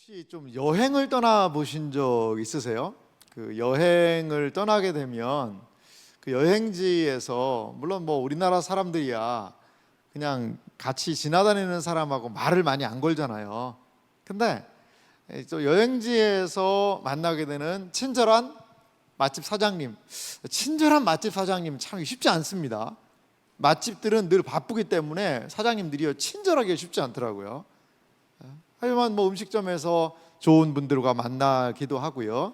혹시 좀 여행을 떠나 보신 적 있으세요? 그 여행을 떠나게 되면 그 여행지에서 물론 뭐 우리나라 사람들이야 그냥 같이 지나다니는 사람하고 말을 많이 안 걸잖아요. 근데 또 여행지에서 만나게 되는 친절한 맛집 사장님, 친절한 맛집 사장님 참 쉽지 않습니다. 맛집들은 늘 바쁘기 때문에 사장님들이요 친절하게 쉽지 않더라고요. 하지만 뭐 음식점에서 좋은 분들과 만나기도 하고요.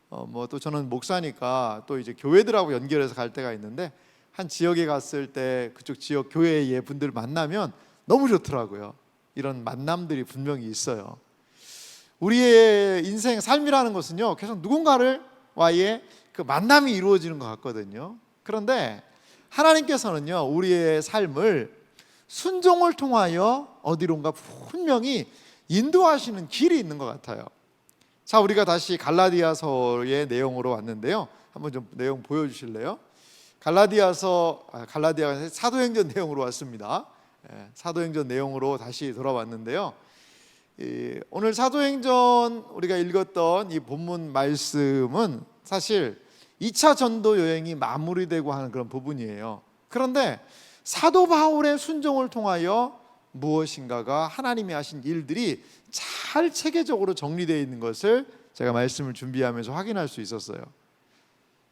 뭐 또 저는 목사니까 또 이제 교회들하고 연결해서 갈 때가 있는데 한 지역에 갔을 때 그쪽 지역 교회의 분들 만나면 너무 좋더라고요. 이런 만남들이 분명히 있어요. 우리의 인생 삶이라는 것은요 계속 누군가와의 그 만남이 이루어지는 것 같거든요. 그런데 하나님께서는요 우리의 삶을 순종을 통하여 어디론가 분명히 인도하시는 길이 있는 것 같아요. 자, 우리가 다시 갈라디아서의 내용으로 왔는데요. 한번 좀 내용 보여주실래요? 갈라디아가 사도행전 내용으로 왔습니다. 사도행전 내용으로 다시 돌아왔는데요. 오늘 사도행전 우리가 읽었던 이 본문 말씀은 사실 2차 전도 여행이 마무리되고 하는 그런 부분이에요. 그런데 사도 바울의 순종을 통하여 무엇인가가 하나님이 하신 일들이 잘 체계적으로 정리되어 있는 것을 제가 말씀을 준비하면서 확인할 수 있었어요.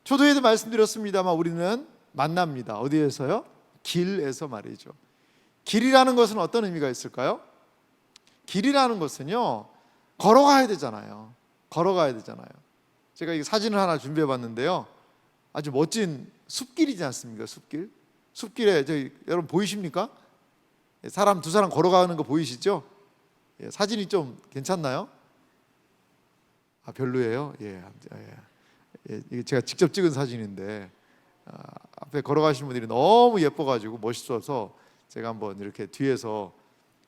초도에도 말씀드렸습니다만 우리는 만납니다. 어디에서요? 길에서 말이죠. 길이라는 것은 어떤 의미가 있을까요? 길이라는 것은요 걸어가야 되잖아요. 걸어가야 되잖아요. 제가 이 사진을 하나 준비해 봤는데요, 아주 멋진 숲길이지 않습니까? 숲길에 여러분 보이십니까? 사람 두 사람 걸어가는 거 보이시죠? 사진이 좀 괜찮나요? 별로예요? 이게 제가 직접 찍은 사진인데 앞에 걸어가시는 분들이 너무 예뻐가지고 멋있어서 제가 한번 이렇게 뒤에서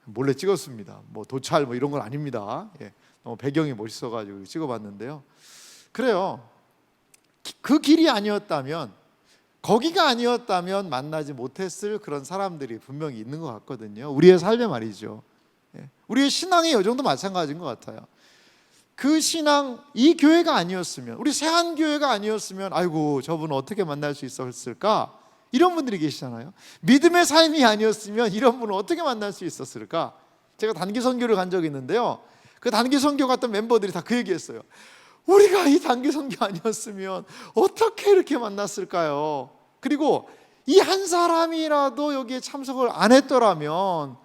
몰래 찍었습니다. 뭐 도찰 뭐 이런 건 아닙니다. 너무 배경이 멋있어가지고 찍어봤는데요. 그래요. 그 길이 아니었다면, 거기가 아니었다면 만나지 못했을 그런 사람들이 분명히 있는 것 같거든요. 우리의 삶에 말이죠. 우리의 신앙의 여정도 마찬가지인 것 같아요. 그 신앙, 이 교회가 아니었으면, 우리 세한교회가 아니었으면 아이고 저분은 어떻게 만날 수 있었을까? 이런 분들이 계시잖아요. 믿음의 삶이 아니었으면 이런 분을 어떻게 만날 수 있었을까? 제가 단기 선교를 간 적이 있는데요, 그 단기 선교 갔던 멤버들이 다 그 얘기했어요. 우리가 이 단기 선교 아니었으면 어떻게 이렇게 만났을까요? 그리고 이 한 사람이라도 여기에 참석을 안 했더라면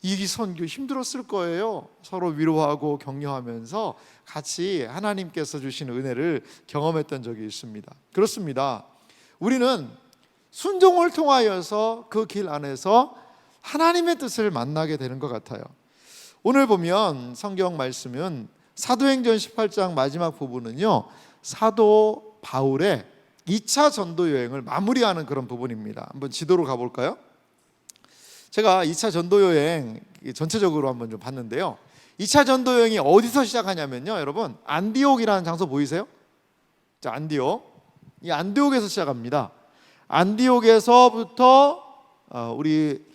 이 선교 힘들었을 거예요. 서로 위로하고 격려하면서 같이 하나님께서 주신 은혜를 경험했던 적이 있습니다. 그렇습니다. 우리는 순종을 통하여서 그 길 안에서 하나님의 뜻을 만나게 되는 것 같아요. 오늘 보면 성경 말씀은 사도행전 18장 마지막 부분은요 사도 바울의 2차 전도 여행을 마무리하는 그런 부분입니다. 한번 지도로 가볼까요? 제가 2차 전도 여행 전체적으로 한번 좀 봤는데요, 2차 전도 여행이 어디서 시작하냐면요, 여러분 안디옥이라는 장소 보이세요? 자, 이 안디옥에서 시작합니다. 안디옥에서부터 우리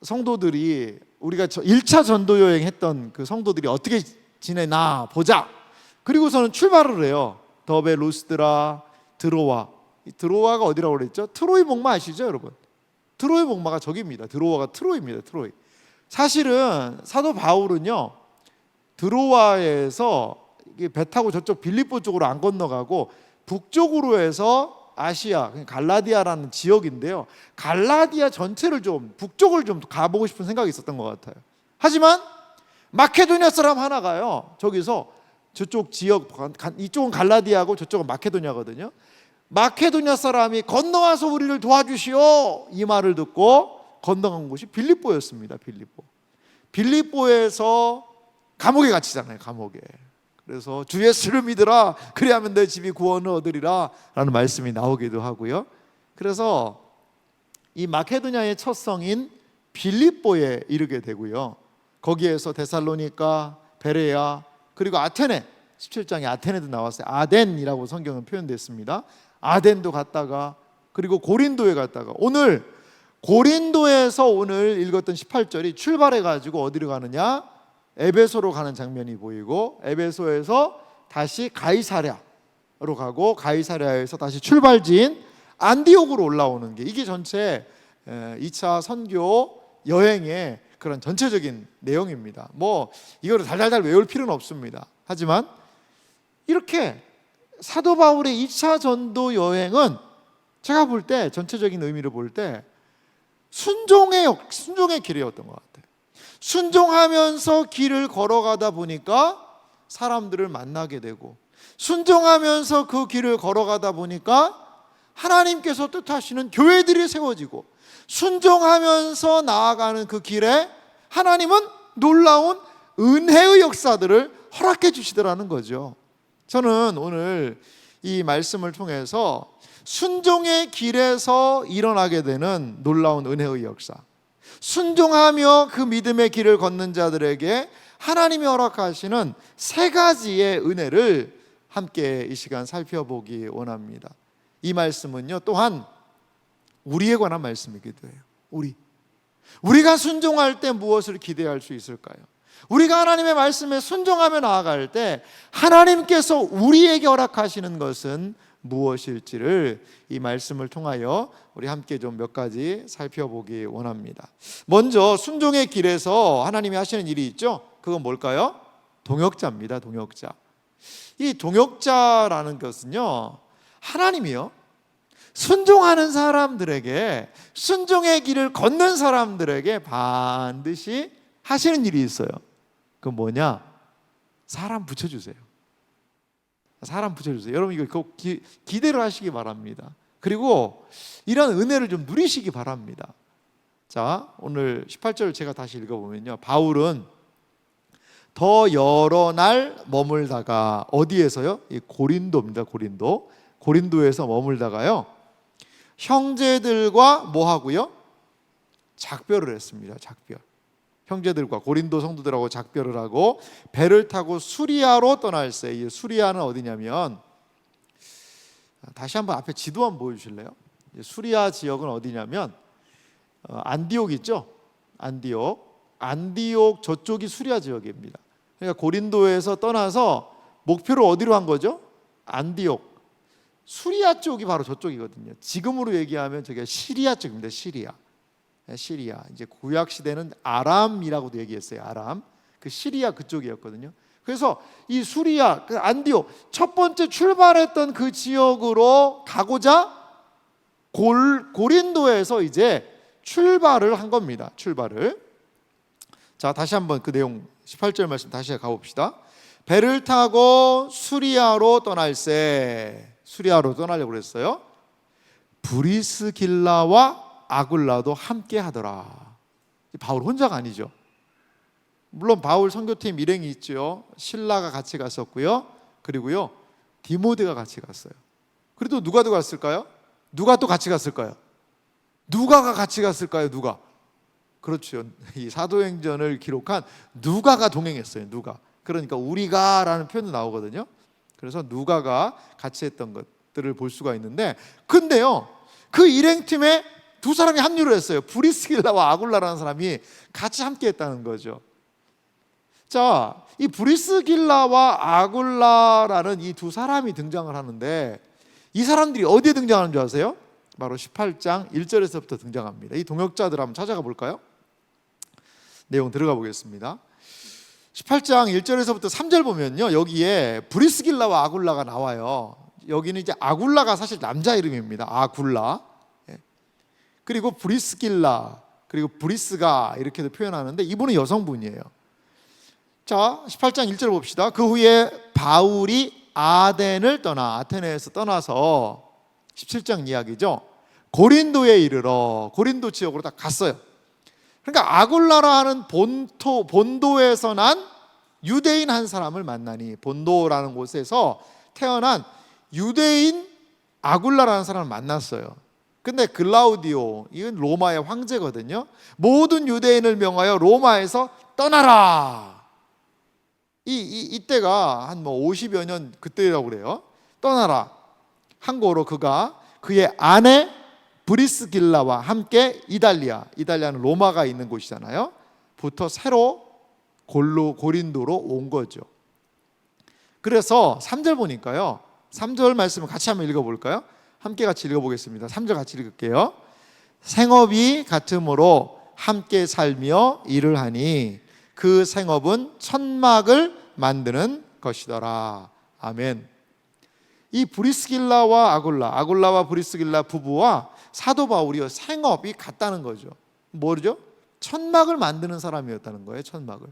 성도들이, 우리가 1차 전도 여행 했던 그 성도들이 어떻게 지내나 보자. 그리고서는 출발을 해요. 더베, 루스드라, 드로아. 드로아가 어디라고 그랬죠? 트로이 목마 아시죠, 여러분? 트로이 목마가 저기입니다. 드로아가 트로이입니다. 트로이. 사실은 사도 바울은요 드로아에서 배 타고 저쪽 빌립보 쪽으로 안 건너가고 북쪽으로 해서 아시아, 갈라디아라는 지역인데요, 갈라디아 전체를 좀, 북쪽을 좀 가보고 싶은 생각이 있었던 것 같아요. 하지만 마케도니아 사람 하나가요 저기서 저쪽 지역, 이쪽은 갈라디아고 저쪽은 마케도니아거든요. 마케도니아 사람이 건너와서 우리를 도와주시오, 이 말을 듣고 건너간 곳이 빌립보였습니다. 빌립보에서 감옥에 갇히잖아요. 감옥에. 그래서 주 예수를 믿으라, 그리하면 내 집이 구원을 얻으리라 라는 말씀이 나오기도 하고요. 그래서 이 마케도니아의 첫 성인 빌립보에 이르게 되고요, 거기에서 데살로니가, 베레아, 그리고 아테네, 17장에 아테네도 나왔어요. 아덴이라고 성경은 표현됐습니다. 아덴도 갔다가, 그리고 고린도에 갔다가, 오늘 고린도에서 오늘 읽었던 18절이 출발해가지고 어디로 가느냐? 에베소로 가는 장면이 보이고, 에베소에서 다시 가이사랴로 가고, 가이사랴에서 다시 출발지인 안디옥으로 올라오는 게, 이게 전체 2차 선교 여행의 그런 전체적인 내용입니다. 뭐 이거를 달달달 외울 필요는 없습니다. 하지만 이렇게 사도 바울의 2차 전도 여행은 제가 볼 때, 전체적인 의미를 볼 때 순종의 길이었던 것 같아요. 순종하면서 길을 걸어가다 보니까 사람들을 만나게 되고, 순종하면서 그 길을 걸어가다 보니까 하나님께서 뜻하시는 교회들이 세워지고, 순종하면서 나아가는 그 길에 하나님은 놀라운 은혜의 역사들을 허락해 주시더라는 거죠. 저는 오늘 이 말씀을 통해서 순종의 길에서 일어나게 되는 놀라운 은혜의 역사, 순종하며 그 믿음의 길을 걷는 자들에게 하나님이 허락하시는 세 가지의 은혜를 함께 이 시간 살펴보기 원합니다. 이 말씀은요, 또한 우리에 관한 말씀이기도 해요. 우리가 순종할 때 무엇을 기대할 수 있을까요? 우리가 하나님의 말씀에 순종하며 나아갈 때 하나님께서 우리에게 허락하시는 것은 무엇일지를 이 말씀을 통하여 우리 함께 좀 몇 가지 살펴보기 원합니다. 먼저 순종의 길에서 하나님이 하시는 일이 있죠. 그건 뭘까요? 동역자입니다. 동역자. 이 동역자라는 것은요, 하나님이요, 순종하는 사람들에게, 순종의 길을 걷는 사람들에게 반드시 하시는 일이 있어요. 그건 뭐냐? 사람 붙여주세요. 사람 붙여주세요. 여러분 이거 꼭 기대를 하시기 바랍니다. 그리고 이런 은혜를 좀 누리시기 바랍니다. 자, 오늘 18절 제가 다시 읽어보면요, 바울은 더 여러 날 머물다가, 어디에서요? 이 고린도입니다. 고린도에서 머물다가요, 형제들과 뭐 하고요? 작별을 했습니다. 작별. 형제들과, 고린도 성도들하고 작별을 하고 배를 타고 수리아로 떠날새. 이 수리아는 어디냐면, 다시 한번 앞에 지도 한번 보여주실래요? 수리아 지역은 어디냐면 안디옥 있죠? 안디옥 저쪽이 수리아 지역입니다. 그러니까 고린도에서 떠나서 목표로 어디로 한 거죠? 안디옥. 수리아 쪽이 바로 저쪽이거든요. 지금으로 얘기하면 저게 시리아 쪽입니다. 시리아. 이제 구약 시대는 아람이라고도 얘기했어요. 아람. 그 시리아 그쪽이었거든요. 그래서 이 수리아, 그 안디옥, 첫 번째 출발했던 그 지역으로 가고자 고린도에서 이제 출발을 한 겁니다. 출발을. 자, 다시 한번 그 내용 18절 말씀 다시 가봅시다. 배를 타고 수리아로 떠날새. 수리아로 떠나려고 그랬어요. 브리스길라와 아굴라도 함께 하더라. 바울 혼자가 아니죠. 물론 바울 선교팀 일행이 있죠. 실라가 같이 갔었고요. 그리고요, 디모데가 같이 갔어요. 그래도 누가 또 갔을까요? 누가 또 같이 갔을까요? 누가가 같이 갔을까요? 누가? 그렇죠. 이 사도행전을 기록한 누가가 동행했어요. 누가. 그러니까 우리가라는 표현도 나오거든요. 그래서 누가가 같이 했던 것들을 볼 수가 있는데, 근데요, 그 일행팀에 두 사람이 합류를 했어요. 브리스길라와 아굴라라는 사람이 같이 함께 했다는 거죠. 자, 이 브리스길라와 아굴라라는 이 두 사람이 등장을 하는데, 이 사람들이 어디에 등장하는 줄 아세요? 바로 18장 1절에서부터 등장합니다. 이 동역자들 한번 찾아가 볼까요? 내용 들어가 보겠습니다. 18장 1절에서부터 3절 보면요, 여기에 브리스길라와 아굴라가 나와요. 여기는 이제 아굴라가 사실 남자 이름입니다. 아굴라. 그리고 브리스길라, 그리고 브리스가 이렇게도 표현하는데, 이분은 여성분이에요. 자, 18장 1절 봅시다. 그 후에 바울이 아테네에서 떠나서 17장 이야기죠. 고린도에 이르러 고린도 지역으로 딱 갔어요. 그러니까 아굴라라 하는 본도에서 난 유대인 한 사람을 만나니, 본도라는 곳에서 태어난 유대인 아굴라라는 사람을 만났어요. 근데 글라우디오, 이건 로마의 황제거든요. 모든 유대인을 명하여 로마에서 떠나라. 이때가 한 50여 년 그때라고 그래요. 떠나라. 한국어로 그가 그의 아내 브리스길라와 함께 이달리아는 로마가 있는 곳이잖아요. 부터 새로 고린도로 온 거죠. 그래서 3절 보니까요, 3절 말씀을 같이 한번 읽어볼까요? 함께 같이 읽어보겠습니다. 3절 같이 읽을게요. 생업이 같으므로 함께 살며 일을 하니 그 생업은 천막을 만드는 것이더라. 아멘. 이 브리스길라와 아굴라와 브리스길라 부부와 사도 바울이 생업이 같다는 거죠. 뭐죠? 천막을 만드는 사람이었다는 거예요. 천막을.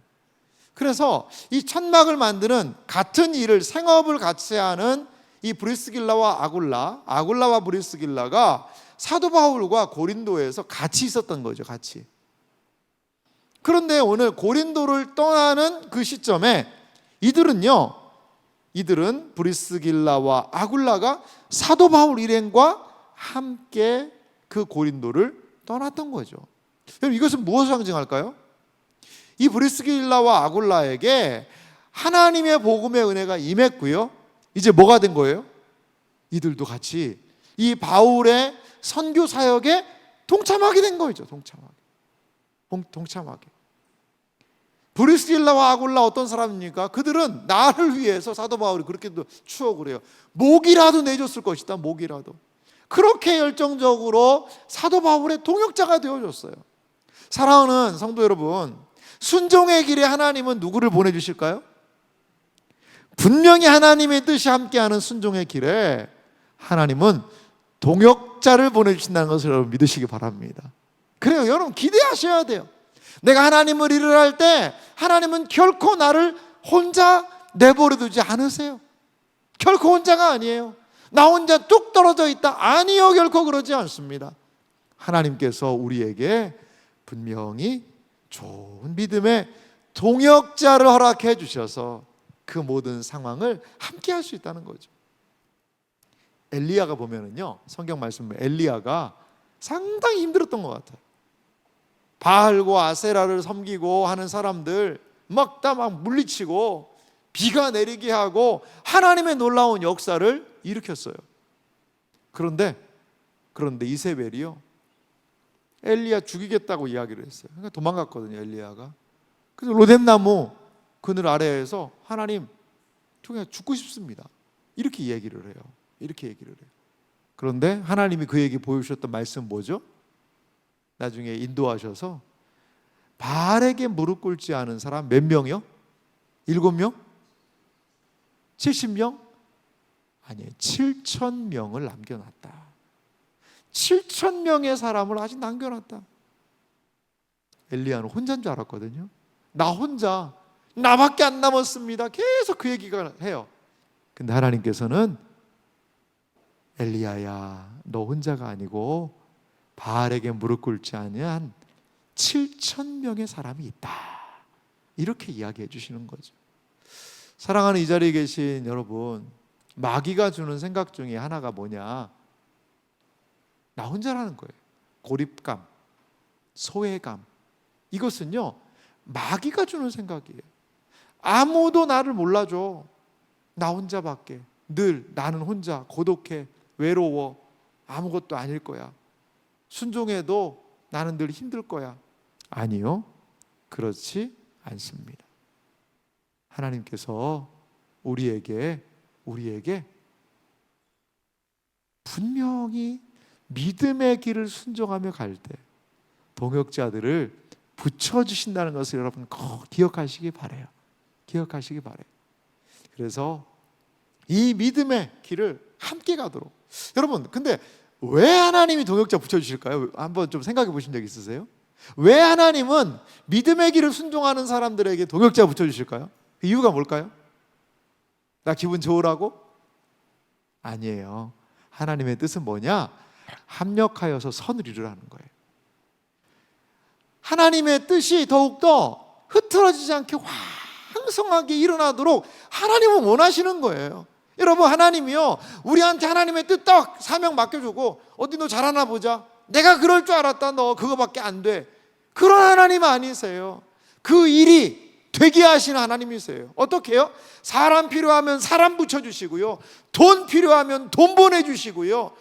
그래서 이 천막을 만드는 같은 일을, 생업을 같이 하는 이 브리스길라와 아굴라와 브리스길라가 사도 바울과 고린도에서 같이 있었던 거죠. 같이. 그런데 오늘 고린도를 떠나는 그 시점에 이들은 브리스길라와 아굴라가 사도 바울 일행과 함께 그 고린도를 떠났던 거죠. 여러분, 이것은 무엇을 상징할까요? 이 브리스길라와 아굴라에게 하나님의 복음의 은혜가 임했고요. 이제 뭐가 된 거예요? 이들도 같이 이 바울의 선교 사역에 동참하게 된 거죠. 동참하게. 브리스길라와 아굴라 어떤 사람입니까? 그들은 나를 위해서 사도 바울이 그렇게도 추억을 해요. 목이라도 내줬을 것이다. 목이라도. 그렇게 열정적으로 사도 바울의 동역자가 되어줬어요. 사랑하는 성도 여러분, 순종의 길에 하나님은 누구를 보내주실까요? 분명히 하나님의 뜻이 함께하는 순종의 길에 하나님은 동역자를 보내주신다는 것을 여러분 믿으시기 바랍니다. 그래요. 여러분 기대하셔야 돼요. 내가 하나님을 일을 할 때 하나님은 결코 나를 혼자 내버려 두지 않으세요. 결코 혼자가 아니에요. 나 혼자 뚝 떨어져 있다. 아니요, 결코 그러지 않습니다. 하나님께서 우리에게 분명히 좋은 믿음의 동역자를 허락해 주셔서 그 모든 상황을 함께 할 수 있다는 거죠. 엘리야가 보면은요, 성경 말씀 엘리야가 상당히 힘들었던 것 같아요. 바알과 아세라를 섬기고 하는 사람들 막 물리치고 비가 내리게 하고 하나님의 놀라운 역사를 일으켰어요. 그런데 이세벨이요, 엘리야 죽이겠다고 이야기를 했어요. 그러니까 도망갔거든요, 엘리야가. 그래서 로뎀나무 그늘 아래에서 하나님, 그냥 죽고 싶습니다. 이렇게 얘기를 해요. 그런데 하나님이 그에게 보여주셨던 말씀은 뭐죠? 나중에 인도하셔서 바알에게 무릎 꿇지 않은 사람 몇 명이요? 7명? 70명? 아니에요. 7,000명을 남겨놨다. 7,000명의 사람을 아직 남겨놨다. 엘리야는 혼자인 줄 알았거든요. 나 혼자, 나밖에 안 남았습니다. 계속 그 얘기가 해요. 근데 하나님께서는 엘리야야, 너 혼자가 아니고 바알에게 무릎 꿇지 아니한 7,000명의 사람이 있다. 이렇게 이야기해 주시는 거죠. 사랑하는 이 자리에 계신 여러분, 마귀가 주는 생각 중에 하나가 뭐냐? 나 혼자라는 거예요. 고립감, 소외감. 이것은요, 마귀가 주는 생각이에요. 아무도 나를 몰라줘. 나 혼자밖에. 늘 나는 혼자 고독해, 외로워, 아무것도 아닐 거야. 순종해도 나는 늘 힘들 거야. 아니요, 그렇지 않습니다. 하나님께서 우리에게 분명히 믿음의 길을 순종하며 갈 때 동역자들을 붙여주신다는 것을 여러분 꼭 기억하시기 바라요. 그래서 이 믿음의 길을 함께 가도록. 여러분, 근데 왜 하나님이 동역자 붙여주실까요? 한번 좀 생각해 보신 적 있으세요? 왜 하나님은 믿음의 길을 순종하는 사람들에게 동역자 붙여주실까요? 그 이유가 뭘까요? 나 기분 좋으라고? 아니에요. 하나님의 뜻은 뭐냐? 합력하여서 선을 이루라는 거예요. 하나님의 뜻이 더욱더 흐트러지지 않게 왕성하게 일어나도록 하나님은 원하시는 거예요. 여러분, 하나님이요, 우리한테 하나님의 뜻 딱 사명 맡겨주고 어디 너 잘하나 보자, 내가 그럴 줄 알았다, 너 그거밖에 안 돼, 그런 하나님 아니세요. 그 일이 되게 하시는 하나님이세요. 어떻게 해요? 사람 필요하면 사람 붙여주시고요, 돈 필요하면 돈 보내주시고요,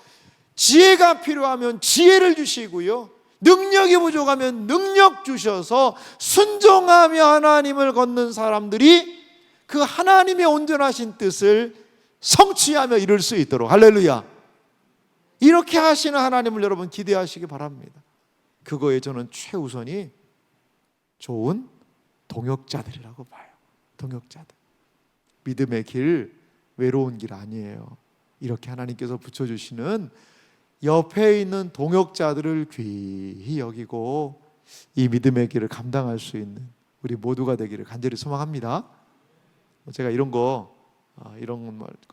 지혜가 필요하면 지혜를 주시고요, 능력이 부족하면 능력 주셔서 순종하며 하나님을 걷는 사람들이 그 하나님의 온전하신 뜻을 성취하며 이룰 수 있도록, 할렐루야, 이렇게 하시는 하나님을 여러분 기대하시기 바랍니다. 그거에 저는 최우선이 좋은 동역자들이라고 봐요. 동역자들. 믿음의 길 외로운 길 아니에요. 이렇게 하나님께서 붙여주시는 옆에 있는 동역자들을 귀히 여기고 이 믿음의 길을 감당할 수 있는 우리 모두가 되기를 간절히 소망합니다. 제가 이런 거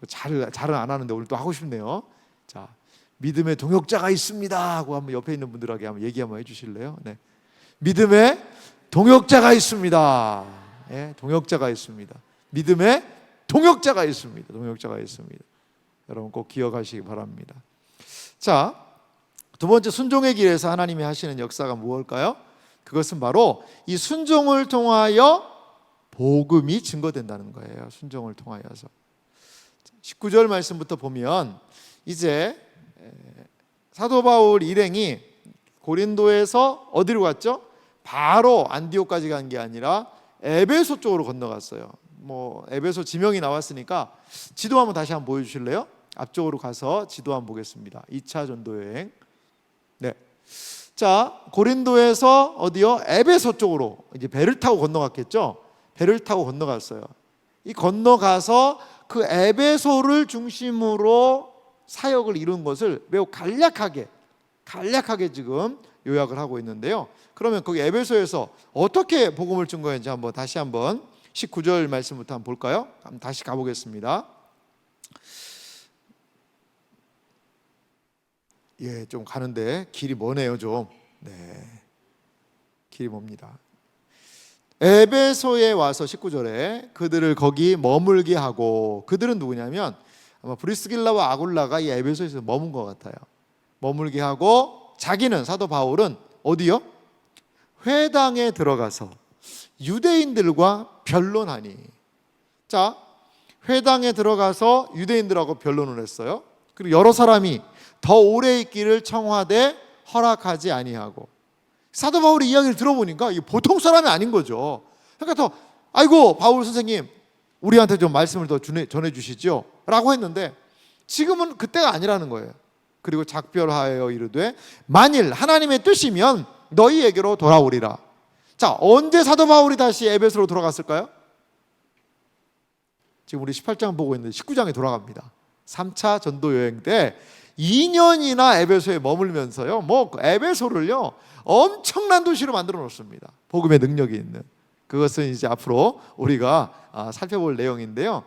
잘은 안 하는데 오늘 또 하고 싶네요. 자, 믿음의 동역자가 있습니다 하고 한번 옆에 있는 분들에게 한번 얘기 한번 해주실래요? 네. 믿음의 동역자가 있습니다. 네, 동역자가 있습니다. 믿음의 동역자가 있습니다. 동역자가 있습니다. 여러분 꼭 기억하시기 바랍니다. 자, 두 번째, 순종의 길에서 하나님이 하시는 역사가 무엇일까요? 그것은 바로 이 순종을 통하여 복음이 증거된다는 거예요. 순종을 통하여서. 19절 말씀부터 보면 이제 사도 바울 일행이 고린도에서 어디로 갔죠? 바로 안디옥까지 간 게 아니라 에베소 쪽으로 건너갔어요. 에베소 지명이 나왔으니까 지도 한번 다시 한번 보여주실래요? 앞쪽으로 가서 지도 한번 보겠습니다. 2차 전도 여행. 네. 자, 고린도에서 어디요? 에베소 쪽으로 이제 배를 타고 건너갔겠죠? 배를 타고 건너갔어요. 이 건너가서 그 에베소를 중심으로 사역을 이룬 것을 매우 간략하게 지금 요약을 하고 있는데요. 그러면 거기 에베소에서 어떻게 복음을 증거했는지 한번 다시 한번 19절 말씀부터 한번 볼까요? 한번 다시 가보겠습니다. 예, 좀 가는데 길이 머네요, 좀. 네, 길이 멉니다. 에베소에 와서 19절에 그들을 거기 머물게 하고, 그들은 누구냐면 아마 브리스길라와 아굴라가 이 에베소에서 머문 것 같아요. 머물게 하고 자기는, 사도 바울은 어디요? 회당에 들어가서 유대인들과 변론하니. 자, 회당에 들어가서 유대인들하고 변론을 했어요. 그리고 여러 사람이 더 오래 있기를 청하되 허락하지 아니하고. 사도 바울의 이야기를 들어보니까 이게 보통 사람이 아닌 거죠. 그러니까 아이고 바울 선생님 우리한테 좀 말씀을 더 전해주시죠 라고 했는데, 지금은 그때가 아니라는 거예요. 그리고 작별하여 이르되 만일 하나님의 뜻이면 너희에게로 돌아오리라. 자, 언제 사도 바울이 다시 에베소로 돌아갔을까요? 지금 우리 18장 보고 있는데 19장에 돌아갑니다. 3차 전도 여행 때 2년이나 에베소에 머물면서요, 에베소를요 엄청난 도시로 만들어 놓습니다. 복음의 능력이 있는. 그것은 이제 앞으로 우리가 살펴볼 내용인데요.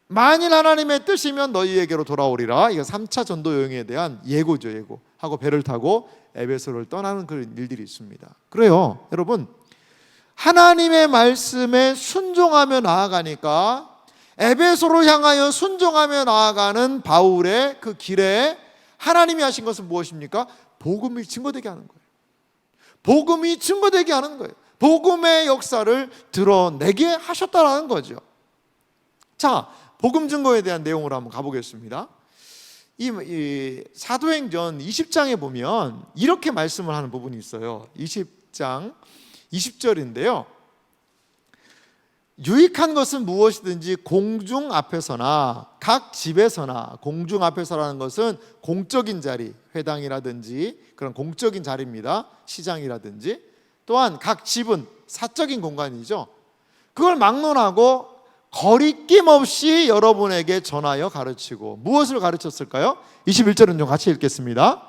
만일 하나님의 뜻이면 너희에게로 돌아오리라. 이거 3차 전도 여행에 대한 예고죠. 예고 하고 배를 타고 에베소를 떠나는 그런 일들이 있습니다. 그래요, 여러분, 하나님의 말씀에 순종하며 나아가니까 에베소로 향하여 순종하며 나아가는 바울의 그 길에 하나님이 하신 것은 무엇입니까? 복음이 증거되게 하는 거예요. 복음이 증거되게 하는 거예요. 복음의 역사를 드러내게 하셨다라는 거죠. 자, 복음 증거에 대한 내용으로 한번 가보겠습니다. 이 사도행전 20장에 보면 이렇게 말씀을 하는 부분이 있어요. 20장 20절인데요. 유익한 것은 무엇이든지 공중 앞에서나 각 집에서나, 공중 앞에서라는 것은 공적인 자리, 회당이라든지 그런 공적인 자리입니다. 시장이라든지. 또한 각 집은 사적인 공간이죠. 그걸 막론하고 거리낌 없이 여러분에게 전하여 가르치고. 무엇을 가르쳤을까요? 21절은 좀 같이 읽겠습니다.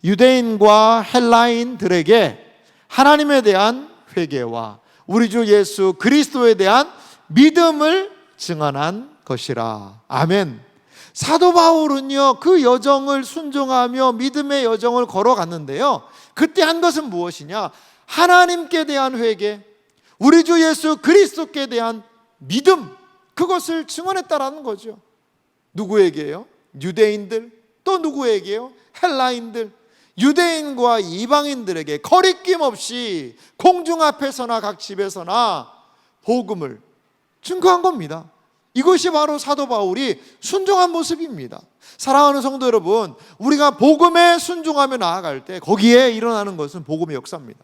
유대인과 헬라인들에게 하나님에 대한 회개와 우리 주 예수 그리스도에 대한 믿음을 증언한 것이라. 아멘. 사도 바울은요 그 여정을 순종하며 믿음의 여정을 걸어갔는데요, 그때 한 것은 무엇이냐? 하나님께 대한 회개, 우리 주 예수 그리스도께 대한 믿음, 그것을 증언했다라는 거죠. 누구에게요? 유대인들, 또 누구에게요? 헬라인들. 유대인과 이방인들에게 거리낌 없이 공중 앞에서나 각 집에서나 복음을 증거한 겁니다. 이것이 바로 사도 바울이 순종한 모습입니다. 사랑하는 성도 여러분, 우리가 복음에 순종하며 나아갈 때 거기에 일어나는 것은 복음의 역사입니다.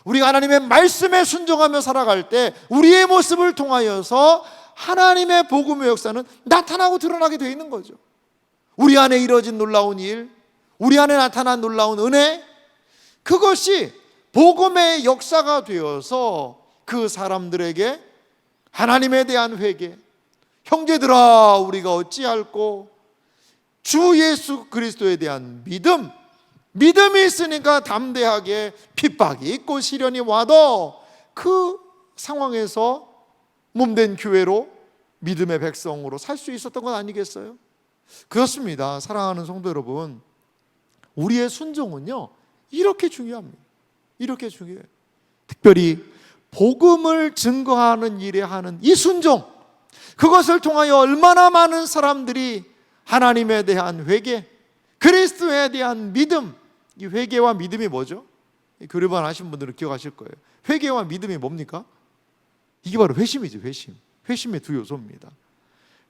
우리가 하나님의 말씀에 순종하며 살아갈 때 우리의 모습을 통하여서 하나님의 복음의 역사는 나타나고 드러나게 되어 있는 거죠. 우리 안에 이루어진 놀라운 일, 우리 안에 나타난 놀라운 은혜, 그것이 복음의 역사가 되어서 그 사람들에게 하나님에 대한 회개, 형제들아 우리가 어찌할꼬, 주 예수 그리스도에 대한 믿음이 있으니까 담대하게 핍박이 있고 시련이 와도 그 상황에서 몸된 교회로 믿음의 백성으로 살 수 있었던 건 아니겠어요? 그렇습니다. 사랑하는 성도 여러분, 우리의 순종은요 이렇게 중요합니다. 이렇게 중요해요. 특별히 복음을 증거하는 일에 하는 이 순종, 그것을 통하여 얼마나 많은 사람들이 하나님에 대한 회개, 그리스도에 대한 믿음, 이 회개와 믿음이 뭐죠? 교류반 하신 분들은 기억하실 거예요. 회개와 믿음이 뭡니까? 이게 바로 회심이죠. 회심의 두 요소입니다.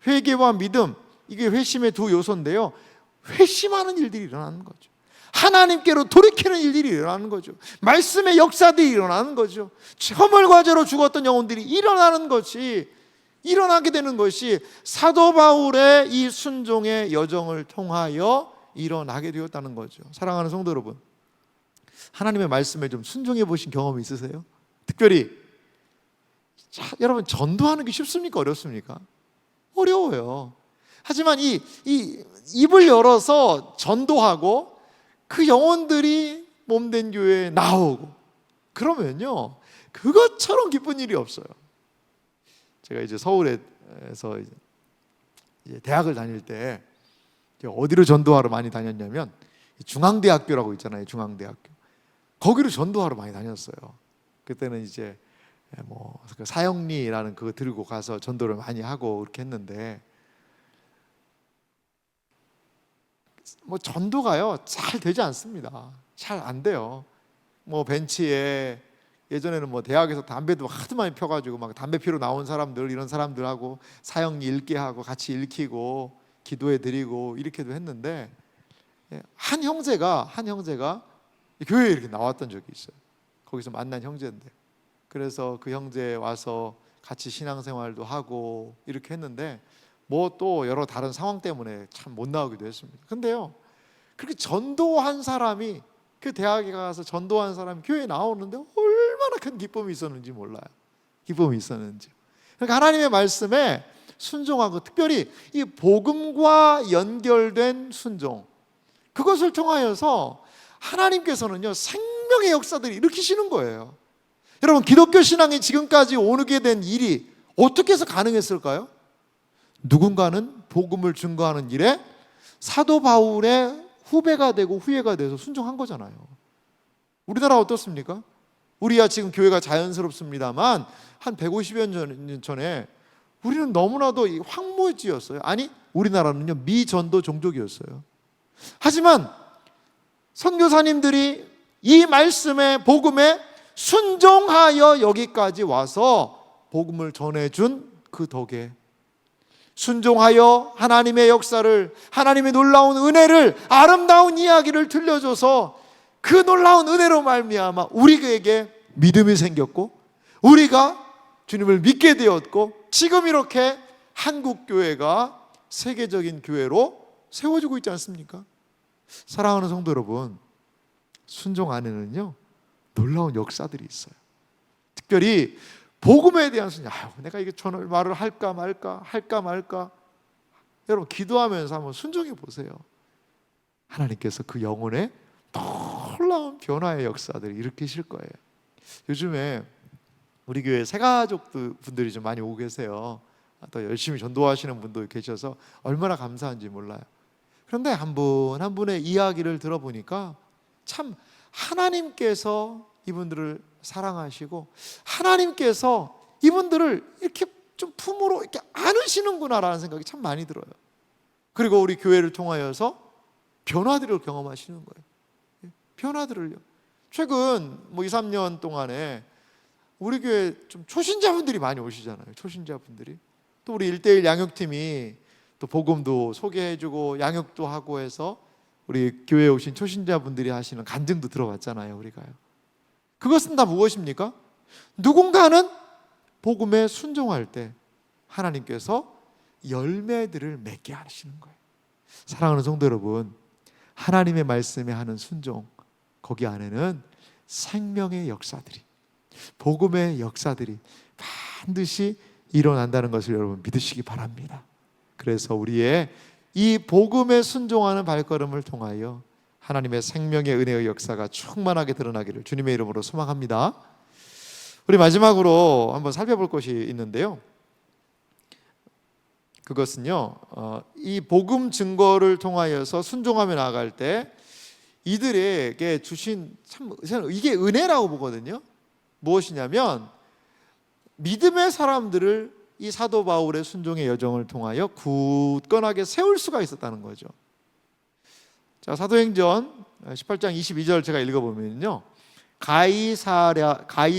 회개와 믿음, 이게 회심의 두 요소인데요, 회심하는 일들이 일어나는 거죠. 하나님께로 돌이키는 일들이 일어나는 거죠. 말씀의 역사들이 일어나는 거죠. 허물과 죄로 죽었던 영혼들이 일어나게 되는 것이 사도 바울의 이 순종의 여정을 통하여 일어나게 되었다는 거죠. 사랑하는 성도 여러분, 하나님의 말씀에 좀 순종해 보신 경험이 있으세요? 특별히 여러분, 전도하는 게 쉽습니까? 어렵습니까? 어려워요. 하지만 이 입을 열어서 전도하고 그 영혼들이 몸된 교회에 나오고 그러면요, 그것처럼 기쁜 일이 없어요. 제가 이제 서울에서 이제 대학을 다닐 때 어디로 전도하러 많이 다녔냐면 중앙대학교라고 있잖아요. 중앙대학교. 거기로 전도하러 많이 다녔어요. 그때는 이제 뭐 사형리라는 그거 들고 가서 전도를 많이 하고 그렇게 했는데, 뭐 전도가요 잘 되지 않습니다. 잘 안 돼요. 뭐 벤치에 예전에는 뭐 대학에서 담배도 하도 많이 펴가지고 막 담배 피러 나온 사람들, 이런 사람들하고 사형리 읽게 하고 같이 읽히고 기도해 드리고 이렇게도 했는데, 한 형제가 교회에 이렇게 나왔던 적이 있어요. 거기서 만난 형제인데, 그래서 그 형제 와서 같이 신앙생활도 하고 이렇게 했는데, 뭐 또 여러 다른 상황 때문에 참 못 나오기도 했습니다. 근데요, 그렇게 전도한 사람이, 그 대학에 가서 전도한 사람이 교회에 나오는데 얼마나 큰 기쁨이 있었는지 몰라요. 기쁨이 있었는지. 그러니까 하나님의 말씀에 순종하고, 특별히 이 복음과 연결된 순종, 그것을 통하여서 하나님께서는요 생명의 역사들을 일으키시는 거예요. 여러분, 기독교 신앙이 지금까지 오게 된 일이 어떻게 해서 가능했을까요? 누군가는 복음을 증거하는 일에 사도 바울의 후배가 되고 후예가 돼서 순종한 거잖아요. 우리나라 어떻습니까? 우리야 지금 교회가 자연스럽습니다만 한 150여 년 전에 우리는 너무나도 황무지였어요. 아니, 우리나라는요 미전도 종족이었어요. 하지만 선교사님들이 이 말씀의 복음에 순종하여 여기까지 와서 복음을 전해준 그 덕에, 순종하여 하나님의 역사를, 하나님의 놀라운 은혜를, 아름다운 이야기를 들려줘서 그 놀라운 은혜로 말미암아 우리에게 믿음이 생겼고, 우리가 주님을 믿게 되었고, 지금 이렇게 한국교회가 세계적인 교회로 세워지고 있지 않습니까? 사랑하는 성도 여러분, 순종 안에는요 놀라운 역사들이 있어요. 특별히 복음에 대한 순종. 내가 이게 전을 말을 할까 말까. 여러분, 기도하면서 한번 순종해 보세요. 하나님께서 그 영혼에 놀라운 변화의 역사들을 일으키실 거예요. 요즘에 우리 교회 새가족 분들이 좀 많이 오고 계세요. 또 열심히 전도하시는 분도 계셔서 얼마나 감사한지 몰라요. 그런데 한 분 한 분의 이야기를 들어보니까 참 하나님께서 이분들을 사랑하시고 하나님께서 이분들을 이렇게 좀 품으로 이렇게 안으시는구나라는 생각이 참 많이 들어요. 그리고 우리 교회를 통하여서 변화들을 경험하시는 거예요. 변화들을요. 최근 뭐 2, 3년 동안에 우리 교회 좀 초신자분들이 많이 오시잖아요. 초신자분들이. 또 우리 1:1 양육팀이 또 복음도 소개해주고 양육도 하고 해서 우리 교회에 오신 초신자분들이 하시는 간증도 들어봤잖아요. 우리가요. 그것은 다 무엇입니까? 누군가는 복음에 순종할 때 하나님께서 열매들을 맺게 하시는 거예요. 사랑하는 성도 여러분, 하나님의 말씀에 하는 순종, 거기 안에는 생명의 역사들이, 복음의 역사들이 반드시 일어난다는 것을 여러분 믿으시기 바랍니다. 그래서 우리의 이 복음에 순종하는 발걸음을 통하여 하나님의 생명의 은혜의 역사가 충만하게 드러나기를 주님의 이름으로 소망합니다. 우리 마지막으로 한번 살펴볼 것이 있는데요, 그것은요, 이 복음 증거를 통하여서 순종하며 나아갈 때 이들에게 주신, 참 이게 은혜라고 보거든요. 무엇이냐면 믿음의 사람들을 이 사도 바울의 순종의 여정을 통하여 굳건하게 세울 수가 있었다는 거죠. 자, 사도행전 18장 22절 제가 읽어보면요, 가이사랴에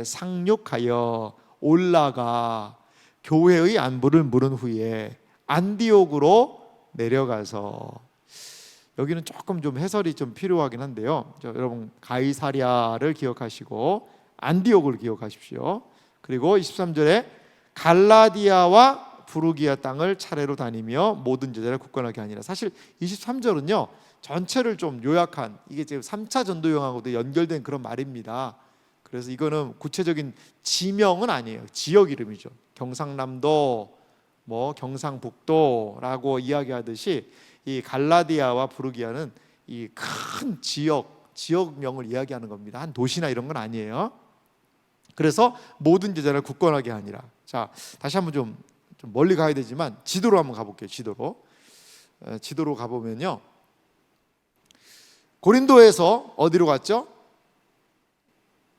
상륙하여 올라가 교회의 안부를 물은 후에 안디옥으로 내려가서, 여기는 조금 좀 해설이 좀 필요하긴 한데요, 여러분 가이사랴를 기억하시고 안디옥을 기억하십시오. 그리고 23절에 갈라디아와 부르기아 땅을 차례로 다니며 모든 제자를 굳건하게 하니라. 사실 23절은요 전체를 좀 요약한, 이게 지금 3차 전도 여행하고도 연결된 그런 말입니다. 그래서 이거는 구체적인 지명은 아니에요. 지역 이름이죠. 경상남도, 뭐 경상북도라고 이야기하듯이 이 갈라디아와 부르기아는 이 큰 지역명을 이야기하는 겁니다. 한 도시나 이런 건 아니에요. 그래서 모든 제자를 굳건하게 하니라. 자, 다시 한번 좀 멀리 가야 되지만 지도로 한번 가볼게요. 지도로 가보면요, 고린도에서 어디로 갔죠?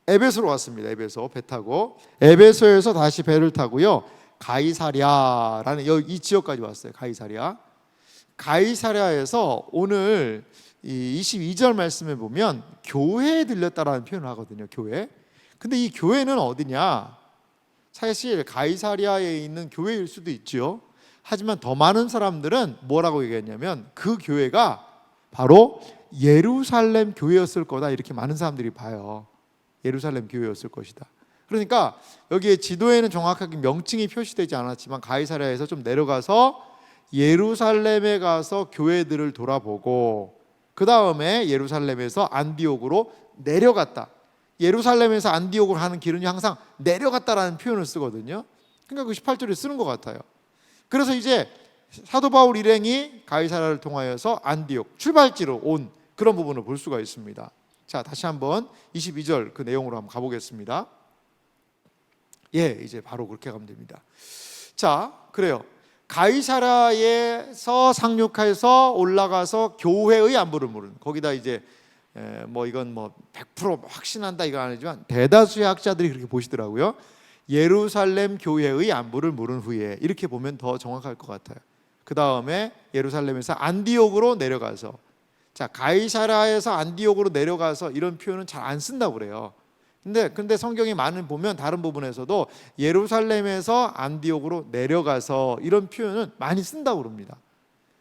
에베소로 왔습니다. 에베소 배 타고 에베소에서 다시 배를 타고요, 가이사랴라는 이 지역까지 왔어요. 가이사랴에서 오늘 이 22절 말씀에 보면 교회에 들렸다라는 표현을 하거든요. 교회. 근데 이 교회는 어디냐? 사실 가이사랴에 있는 교회일 수도 있죠. 하지만 더 많은 사람들은 뭐라고 얘기했냐면 그 교회가 바로 예루살렘 교회였을 거다, 이렇게 많은 사람들이 봐요. 예루살렘 교회였을 것이다. 그러니까 여기에 지도에는 정확하게 명칭이 표시되지 않았지만 가이사랴에서 좀 내려가서 예루살렘에 가서 교회들을 돌아보고 그 다음에 예루살렘에서 안디옥으로 내려갔다. 예루살렘에서 안디옥으로 하는 길은 항상 내려갔다라는 표현을 쓰거든요. 그러니까 그 18절에 쓰는 것 같아요. 그래서 이제 사도 바울 일행이 가이사랴를 통하여서 안디옥 출발지로 온 그런 부분을 볼 수가 있습니다. 자, 다시 한번 22절 그 내용으로 한번 가보겠습니다. 예, 이제 바로 그렇게 가면 됩니다. 자, 그래요. 가이사랴에서 상륙해서 올라가서 교회의 안부를 물은, 거기다 이제 뭐 이건 뭐 100% 확신한다 이건 아니지만 대다수의 학자들이 그렇게 보시더라고요. 예루살렘 교회의 안부를 물은 후에, 이렇게 보면 더 정확할 것 같아요. 그 다음에 예루살렘에서 안디옥으로 내려가서, 자, 가이사랴에서 안디옥으로 내려가서 이런 표현은 잘 안 쓴다고 그래요. 근데 성경이 많은 보면 다른 부분에서도 예루살렘에서 안디옥으로 내려가서 이런 표현은 많이 쓴다고 그럽니다.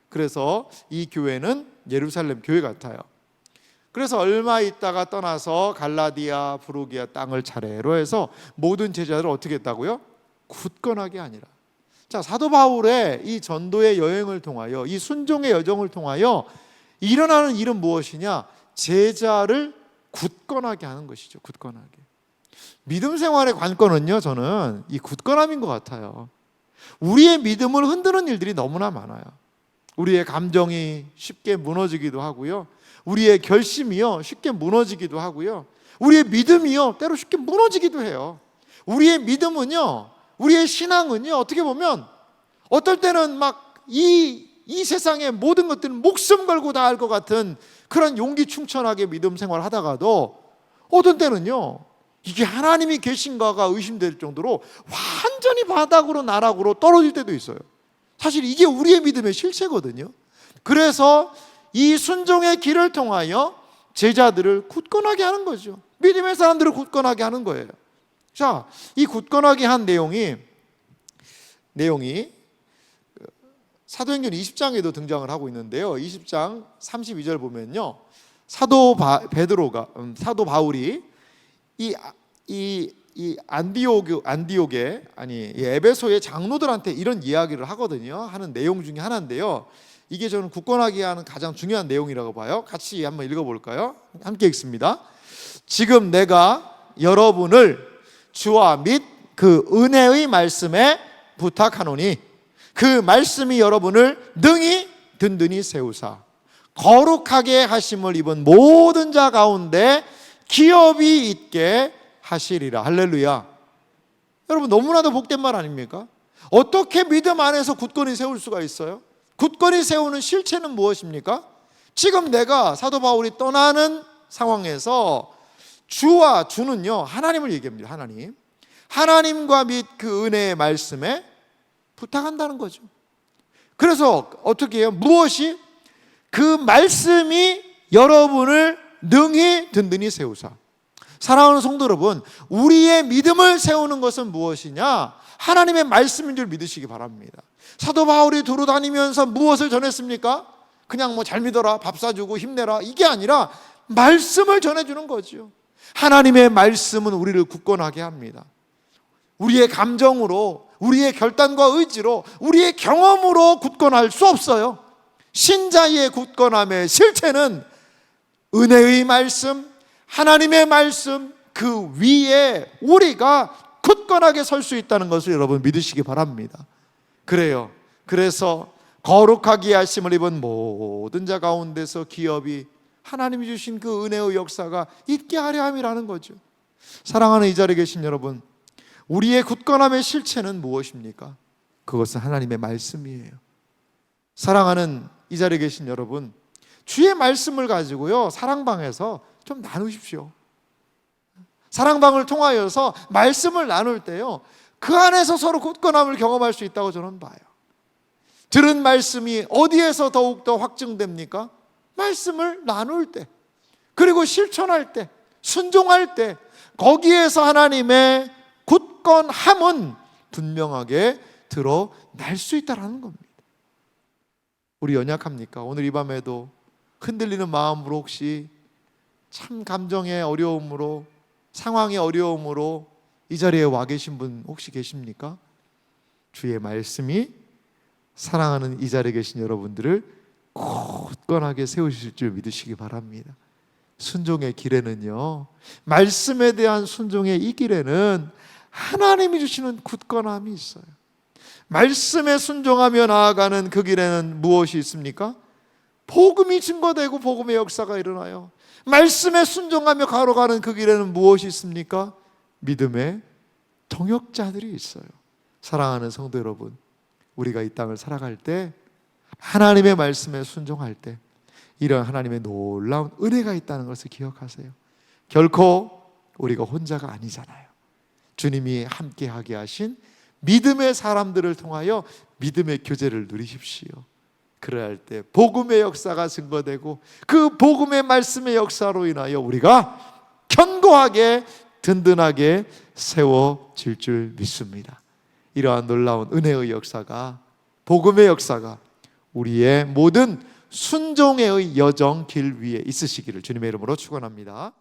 그래서 이 교회는 예루살렘 교회 같아요. 그래서 얼마 있다가 떠나서 갈라디아, 부르기아 땅을 차례로 해서 모든 제자들을 어떻게 했다고요? 굳건하게 하니라. 자, 사도 바울의 이 전도의 여행을 통하여, 이 순종의 여정을 통하여 일어나는 일은 무엇이냐? 제자를 굳건하게 하는 것이죠. 굳건하게. 믿음 생활의 관건은요, 저는 이 굳건함인 것 같아요. 우리의 믿음을 흔드는 일들이 너무나 많아요. 우리의 감정이 쉽게 무너지기도 하고요, 우리의 결심이요 쉽게 무너지기도 하고요, 우리의 믿음이요 때로 쉽게 무너지기도 해요. 우리의 믿음은요, 우리의 신앙은요, 어떻게 보면 어떨 때는 막 이 세상의 모든 것들은 목숨 걸고 다 할 것 같은 그런 용기 충천하게 믿음 생활을 하다가도 어떤 때는요, 이게 하나님이 계신가가 의심될 정도로 완전히 바닥으로 나락으로 떨어질 때도 있어요. 사실 이게 우리의 믿음의 실체거든요. 그래서 이 순종의 길을 통하여 제자들을 굳건하게 하는 거죠. 믿음의 사람들을 굳건하게 하는 거예요. 자, 이 굳건하게 한 내용이 내용이 사도행전 20장에도 등장을 하고 있는데요. 20장 32절 보면요, 사도 바울이 이 에베소의 장로들한테 이런 이야기를 하는 내용 중에 하나인데요. 이게 저는 굳건하게 하는 가장 중요한 내용이라고 봐요. 같이 한번 읽어볼까요? 함께 읽습니다. 지금 내가 여러분을 주와 및 그 은혜의 말씀에 부탁하노니 그 말씀이 여러분을 능히 든든히 세우사 거룩하게 하심을 입은 모든 자 가운데 기업이 있게 하시리라. 할렐루야. 여러분, 너무나도 복된 말 아닙니까? 어떻게 믿음 안에서 굳건히 세울 수가 있어요? 굳건히 세우는 실체는 무엇입니까? 지금 내가 사도 바울이 떠나는 상황에서 주와 주는요, 하나님을 얘기합니다. 하나님과 및 그 은혜의 말씀에 부탁한다는 거죠. 그래서 어떻게 해요? 무엇이? 그 말씀이 여러분을 능히 든든히 세우사. 사랑하는 성도 여러분, 우리의 믿음을 세우는 것은 무엇이냐? 하나님의 말씀인 줄 믿으시기 바랍니다. 사도 바울이 두루 다니면서 무엇을 전했습니까? 그냥 뭐 잘 믿어라, 밥 사주고 힘내라, 이게 아니라 말씀을 전해주는 거죠. 하나님의 말씀은 우리를 굳건하게 합니다. 우리의 감정으로, 우리의 결단과 의지로, 우리의 경험으로 굳건할 수 없어요. 신자의 굳건함의 실체는 은혜의 말씀, 하나님의 말씀, 그 위에 우리가 굳건하게 설 수 있다는 것을 여러분 믿으시기 바랍니다. 그래요. 그래서 거룩하게 하심을 입은 모든 자 가운데서 기업이 하나님이 주신 그 은혜의 역사가 있게 하려 함이라는 거죠. 사랑하는 이 자리에 계신 여러분, 우리의 굳건함의 실체는 무엇입니까? 그것은 하나님의 말씀이에요. 사랑하는 이 자리에 계신 여러분, 주의 말씀을 가지고요, 사랑방에서 좀 나누십시오. 사랑방을 통하여서 말씀을 나눌 때요, 그 안에서 서로 굳건함을 경험할 수 있다고 저는 봐요. 들은 말씀이 어디에서 더욱더 확증됩니까? 말씀을 나눌 때, 그리고 실천할 때, 순종할 때, 거기에서 하나님의 굳건함은 분명하게 드러날 수 있다는 겁니다. 우리 연약합니까? 오늘 이 밤에도 흔들리는 마음으로 혹시 참 감정의 어려움으로, 상황의 어려움으로 이 자리에 와 계신 분 혹시 계십니까? 주의 말씀이 사랑하는 이 자리에 계신 여러분들을 굳건하게 세우실 줄 믿으시기 바랍니다. 순종의 길에는요, 말씀에 대한 순종의 이 길에는 하나님이 주시는 굳건함이 있어요. 말씀에 순종하며 나아가는 그 길에는 무엇이 있습니까? 복음이 증거되고 복음의 역사가 일어나요. 말씀에 순종하며 걸어가는 그 길에는 무엇이 있습니까? 믿음의 동역자들이 있어요. 사랑하는 성도 여러분, 우리가 이 땅을 살아갈 때, 하나님의 말씀에 순종할 때 이런 하나님의 놀라운 은혜가 있다는 것을 기억하세요. 결코 우리가 혼자가 아니잖아요. 주님이 함께하게 하신 믿음의 사람들을 통하여 믿음의 교제를 누리십시오. 그럴 때 복음의 역사가 증거되고 그 복음의 말씀의 역사로 인하여 우리가 견고하게 든든하게 세워질 줄 믿습니다. 이러한 놀라운 은혜의 역사가, 복음의 역사가 우리의 모든 순종의 여정 길 위에 있으시기를 주님의 이름으로 축원합니다.